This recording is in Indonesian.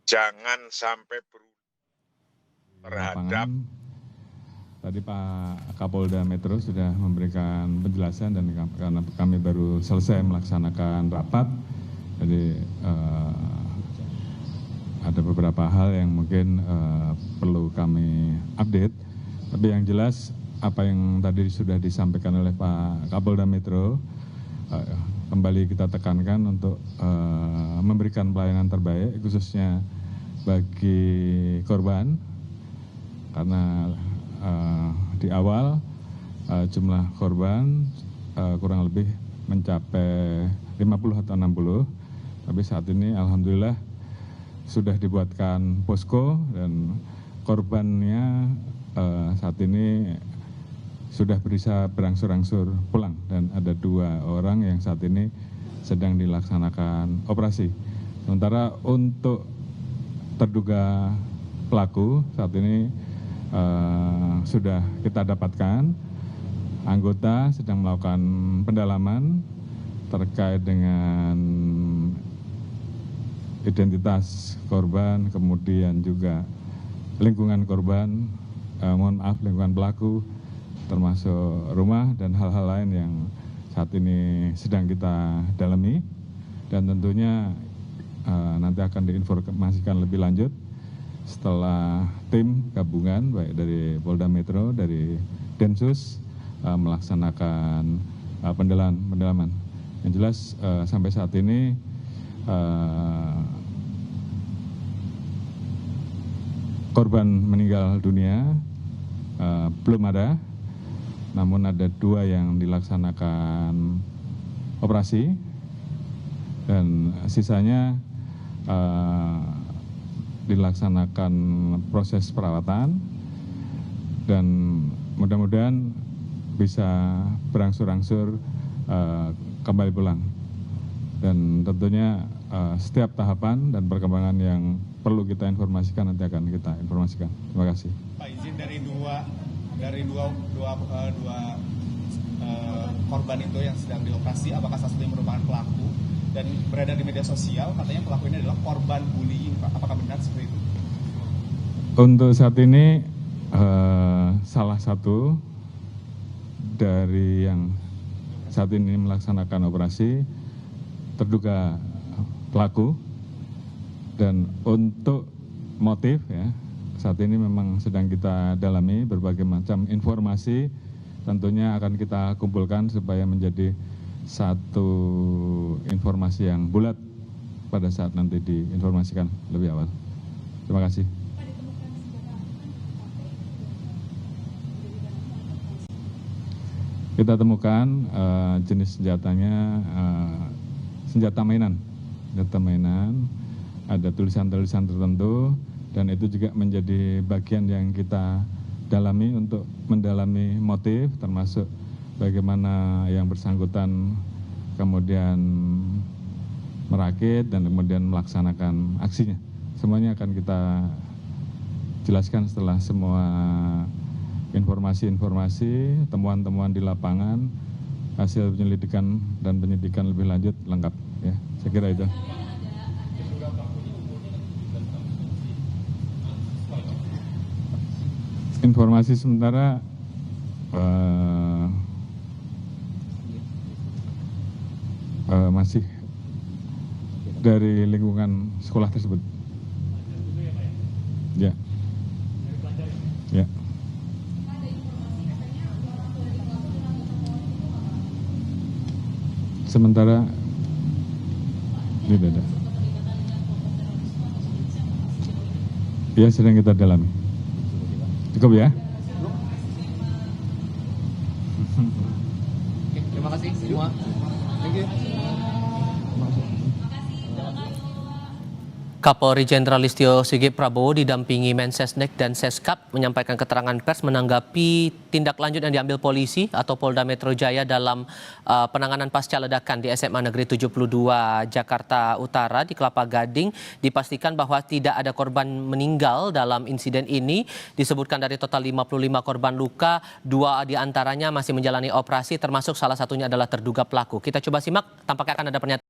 jangan sampai terhadap tadi Pak Kapolda Metro sudah memberikan penjelasan dan karena kami baru selesai melaksanakan rapat, jadi ada beberapa hal yang mungkin perlu kami update. Tapi yang jelas apa yang tadi sudah disampaikan oleh Pak Kapolda Metro, kembali kita tekankan untuk memberikan pelayanan terbaik khususnya bagi korban, karena di awal jumlah korban kurang lebih mencapai 50 atau 60, tapi saat ini alhamdulillah sudah dibuatkan posko dan korbannya saat ini sudah bisa berangsur-angsur pulang dan ada 2 orang yang saat ini sedang dilaksanakan operasi. Sementara untuk terduga pelaku saat ini sudah kita dapatkan, anggota sedang melakukan pendalaman terkait dengan identitas korban, kemudian juga lingkungan korban, lingkungan pelaku, termasuk rumah dan hal-hal lain yang saat ini sedang kita dalami, dan tentunya nanti akan diinformasikan lebih lanjut setelah tim gabungan baik dari Polda Metro, dari Densus melaksanakan pendalaman. Yang jelas sampai saat ini korban meninggal dunia belum ada, namun ada 2 yang dilaksanakan operasi dan sisanya dilaksanakan proses perawatan dan mudah-mudahan bisa berangsur-angsur kembali pulang. Dan tentunya setiap tahapan dan perkembangan yang perlu kita informasikan nanti akan kita informasikan. Terima kasih. Pak, izin dari dua korban itu yang sedang dioperasi, apakah salah satunya merupakan pelaku dan beredar di media sosial katanya pelaku ini adalah korban bullying, Pak? Apakah benar seperti itu? Untuk saat ini salah satu dari yang saat ini melaksanakan operasi terduga pelaku, dan untuk motif ya saat ini memang sedang kita dalami. Berbagai macam informasi tentunya akan kita kumpulkan supaya menjadi satu informasi yang bulat pada saat nanti diinformasikan lebih awal. Terima kasih. Kita temukan jenis senjatanya senjata mainan, ada tulisan-tulisan tertentu, dan itu juga menjadi bagian yang kita dalami untuk mendalami motif, termasuk bagaimana yang bersangkutan kemudian merakit dan kemudian melaksanakan aksinya. Semuanya akan kita jelaskan setelah semua informasi-informasi, temuan-temuan di lapangan, hasil penyelidikan dan penyidikan lebih lanjut lengkap. Ya, saya kira itu. Informasi sementara masih dari lingkungan sekolah tersebut. Ya. Ya. Sementara ini beda. Ya, sedang kita dalami. Cukup ya. Terima kasih semua. Thank you. Kapolri Jenderal Listio Sigit Prabowo didampingi Mensesnek dan Seskap menyampaikan keterangan pers menanggapi tindak lanjut yang diambil polisi atau Polda Metro Jaya dalam penanganan pasca ledakan di SMA Negeri 72 Jakarta Utara di Kelapa Gading. Dipastikan bahwa tidak ada korban meninggal dalam insiden ini. Disebutkan dari total 55 korban luka, 2 diantaranya masih menjalani operasi, termasuk salah satunya adalah terduga pelaku. Kita coba simak, tampaknya akan ada pernyataan.